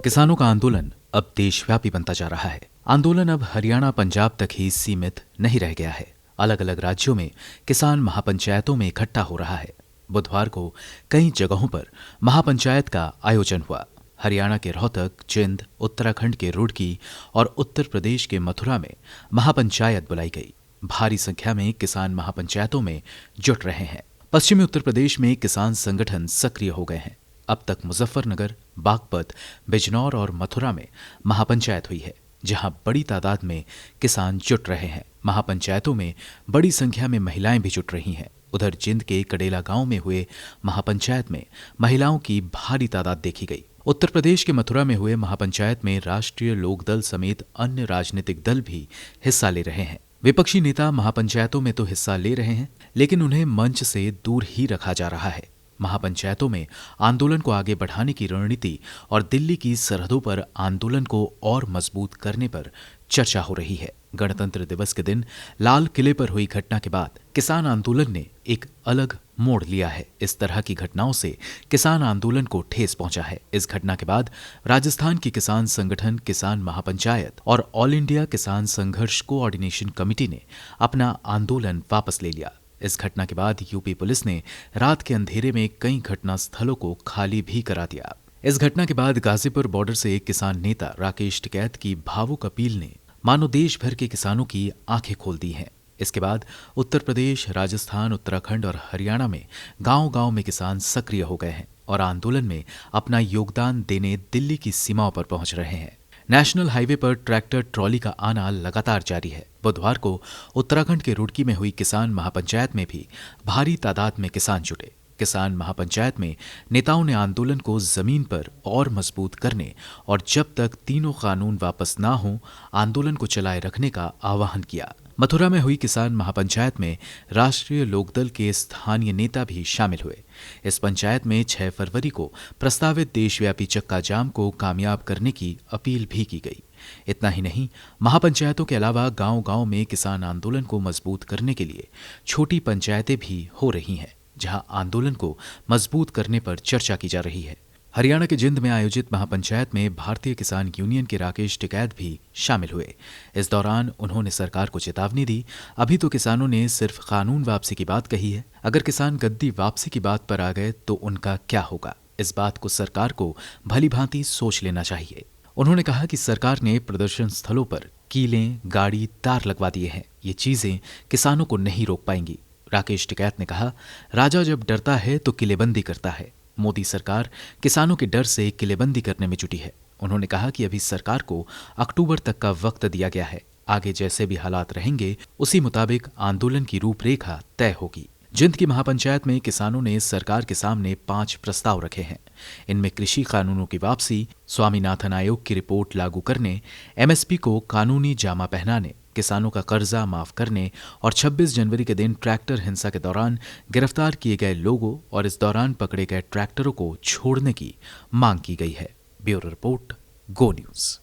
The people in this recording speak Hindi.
किसानों का आंदोलन अब देशव्यापी बनता जा रहा है। आंदोलन अब हरियाणा पंजाब तक ही सीमित नहीं रह गया है। अलग अलग राज्यों में किसान महापंचायतों में इकट्ठा हो रहा है। बुधवार को कई जगहों पर महापंचायत का आयोजन हुआ। हरियाणा के रोहतक, जिंद, उत्तराखंड के रुड़की और उत्तर प्रदेश के मथुरा में महापंचायत बुलाई गई। भारी संख्या में किसान महापंचायतों में जुट रहे हैं। पश्चिमी उत्तर प्रदेश में किसान संगठन सक्रिय हो गए हैं। अब तक मुजफ्फरनगर, बागपत, बिजनौर और मथुरा में महापंचायत हुई है, जहां बड़ी तादाद में किसान जुट रहे हैं। महापंचायतों में बड़ी संख्या में महिलाएं भी जुट रही हैं। उधर जिंद के कडेला गांव में हुए महापंचायत में महिलाओं की भारी तादाद देखी गई। उत्तर प्रदेश के मथुरा में हुए महापंचायत में राष्ट्रीय लोकदल समेत अन्य राजनीतिक दल भी हिस्सा ले रहे हैं। विपक्षी नेता महापंचायतों में तो हिस्सा ले रहे हैं, लेकिन उन्हें मंच से दूर ही रखा जा रहा है। महापंचायतों में आंदोलन को आगे बढ़ाने की रणनीति और दिल्ली की सरहदों पर आंदोलन को और मजबूत करने पर चर्चा हो रही है। गणतंत्र दिवस के दिन लाल किले पर हुई घटना के बाद किसान आंदोलन ने एक अलग मोड़ लिया है। इस तरह की घटनाओं से किसान आंदोलन को ठेस पहुंचा है। इस घटना के बाद राजस्थान की किसान संगठन किसान महापंचायत और ऑल इंडिया किसान संघर्ष कोऑर्डिनेशन कमेटी ने अपना आंदोलन वापस ले लिया। इस घटना के बाद यूपी पुलिस ने रात के अंधेरे में कई घटना स्थलों को खाली भी करा दिया। इस घटना के बाद गाजीपुर बॉर्डर से एक किसान नेता राकेश टिकैत की भावुक अपील ने मानो देश भर के किसानों की आंखें खोल दी हैं। इसके बाद उत्तर प्रदेश, राजस्थान, उत्तराखंड और हरियाणा में गांव-गांव में किसान सक्रिय हो गए हैं और आंदोलन में अपना योगदान देने दिल्ली की सीमाओं पर पहुंच रहे हैं। नेशनल हाईवे पर ट्रैक्टर ट्रॉली का आना लगातार जारी है। बुधवार को उत्तराखंड के रुड़की में हुई किसान महापंचायत में भी भारी तादाद में किसान जुटे। किसान महापंचायत में नेताओं ने आंदोलन को जमीन पर और मजबूत करने और जब तक तीनों कानून वापस ना हो आंदोलन को चलाए रखने का आह्वान किया। मथुरा में हुई किसान महापंचायत में राष्ट्रीय लोकदल के स्थानीय नेता भी शामिल हुए। इस पंचायत में 6 फरवरी को प्रस्तावित देशव्यापी चक्का जाम को कामयाब करने की अपील भी की गई। इतना ही नहीं, महापंचायतों के अलावा गांव-गांव में किसान आंदोलन को मजबूत करने के लिए छोटी पंचायतें भी हो रही हैं, जहां आंदोलन को मजबूत करने पर चर्चा की जा रही है। हरियाणा के जिंद में आयोजित महापंचायत में भारतीय किसान यूनियन के राकेश टिकैत भी शामिल हुए। इस दौरान उन्होंने सरकार को चेतावनी दी, अभी तो किसानों ने सिर्फ कानून वापसी की बात कही है, अगर किसान गद्दी वापसी की बात पर आ गए तो उनका क्या होगा। इस बात को सरकार को भली भांति सोच लेना चाहिए। उन्होंने कहा कि सरकार ने प्रदर्शन स्थलों पर कीलें, गाड़ी, तार लगवा दिए हैं। ये चीजें किसानों को नहीं रोक पाएंगी। राकेश टिकैत ने कहा, राजा जब डरता है तो किलेबंदी करता है। मोदी सरकार किसानों के डर से किलेबंदी करने में जुटी है। उन्होंने कहा कि अभी सरकार को अक्टूबर तक का वक्त दिया गया है। आगे जैसे भी हालात रहेंगे उसी मुताबिक आंदोलन की रूपरेखा तय होगी। जिंद की महापंचायत में किसानों ने सरकार के सामने 5 प्रस्ताव रखे हैं। इनमें कृषि कानूनों की वापसी, स्वामीनाथन आयोग की रिपोर्ट लागू करने, एमएसपी को कानूनी जामा पहनाने, किसानों का कर्जा माफ करने और 26 जनवरी के दिन ट्रैक्टर हिंसा के दौरान गिरफ्तार किए गए लोगों और इस दौरान पकड़े गए ट्रैक्टरों को छोड़ने की मांग की गई है। ब्यूरो रिपोर्ट, गो न्यूज।